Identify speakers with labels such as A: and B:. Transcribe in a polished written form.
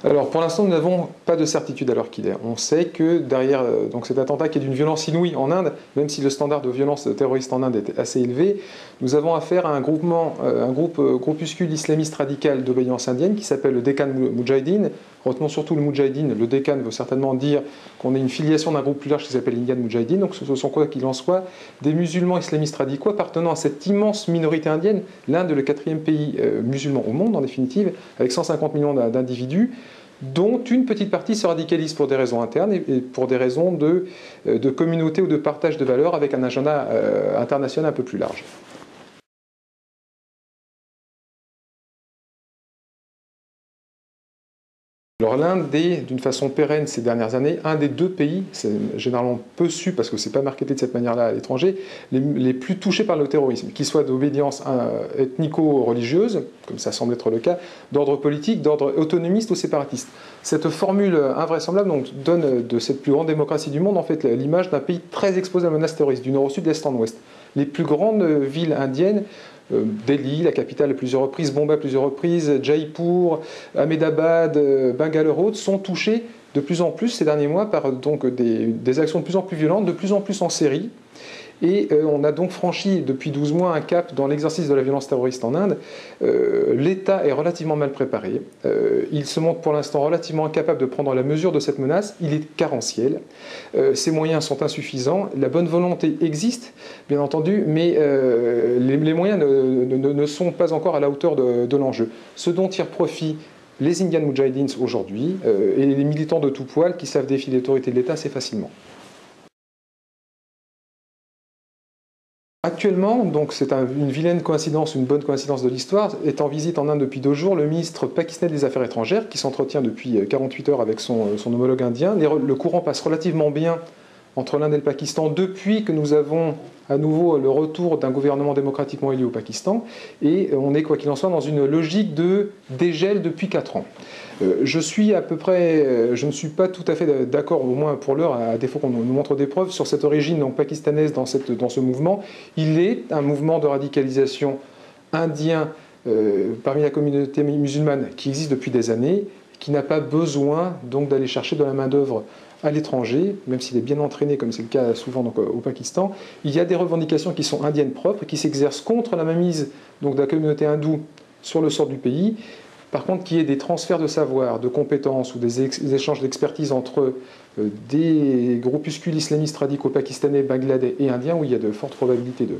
A: Alors pour l'instant, nous n'avons pas de certitude à l'heure qu'il est. On sait que derrière donc cet attentat qui est d'une violence inouïe en Inde, même si le standard de violence terroriste en Inde est assez élevé, nous avons affaire à un groupuscule islamiste radical d'obédience indienne qui s'appelle le Deccan Mujahideen. Retenons surtout le Mujahideen. Le Deccan veut certainement dire qu'on est une filiation d'un groupe plus large qui s'appelle Indian Mujahideen. Donc ce sont, quoi qu'il en soit, des musulmans islamistes radicaux appartenant à cette immense minorité indienne, l'Inde est le quatrième pays musulman au monde en définitive, avec 150 millions d'individus, dont une petite partie se radicalise pour des raisons internes et pour des raisons de communauté ou de partage de valeurs avec un agenda international un peu plus large. Alors l'Inde est, d'une façon pérenne ces dernières années, un des deux pays, c'est généralement peu su parce que ce n'est pas marketé de cette manière-là à l'étranger, les plus touchés par le terrorisme, qu'ils soient d'obédience ethnico-religieuse, comme ça semble être le cas, d'ordre politique, d'ordre autonomiste ou séparatiste. Cette formule invraisemblable donc, donne de cette plus grande démocratie du monde en fait l'image d'un pays très exposé à la menace terroriste, du nord au sud, d'est en ouest. Les plus grandes villes indiennes, Delhi, la capitale à plusieurs reprises, Bombay à plusieurs reprises, Jaipur, Ahmedabad, Bangalore, autres, sont touchées de plus en plus ces derniers mois par donc, des actions de plus en plus violentes, de plus en plus en série. Et on a donc franchi depuis 12 mois un cap dans l'exercice de la violence terroriste en Inde. L'État est relativement mal préparé. Il se montre pour l'instant relativement incapable de prendre la mesure de cette menace. Il est carentiel. Ses moyens sont insuffisants. La bonne volonté existe, bien entendu, mais les moyens ne sont pas encore à la hauteur de l'enjeu. Ce dont tirent profit les Indian Mujahideens aujourd'hui et les militants de tout poil qui savent défier l'autorité de l'État assez facilement. Actuellement, donc c'est une vilaine coïncidence, une bonne coïncidence de l'histoire, est en visite en Inde depuis 2 jours le ministre pakistanais des Affaires étrangères, qui s'entretient depuis 48 heures avec son homologue indien. Le courant passe relativement bien entre l'Inde et le Pakistan depuis que nous avons à nouveau le retour d'un gouvernement démocratiquement élu au Pakistan, et on est, quoi qu'il en soit, dans une logique de dégel depuis 4 ans. Je ne suis pas tout à fait d'accord, au moins pour l'heure, à défaut qu'on nous montre des preuves, sur cette origine donc, pakistanaise dans ce mouvement. Il est un mouvement de radicalisation indien parmi la communauté musulmane qui existe depuis des années, qui n'a pas besoin donc d'aller chercher de la main-d'œuvre à l'étranger, même s'il est bien entraîné, comme c'est le cas souvent donc, au Pakistan. Il y a des revendications qui sont indiennes propres, qui s'exercent contre la mainmise donc, de la communauté hindoue sur le sort du pays. Par contre, qu'il y ait des transferts de savoir, de compétences ou des échanges d'expertise entre des groupuscules islamistes radicaux pakistanais, bangladais et indiens, où il y a de fortes probabilités de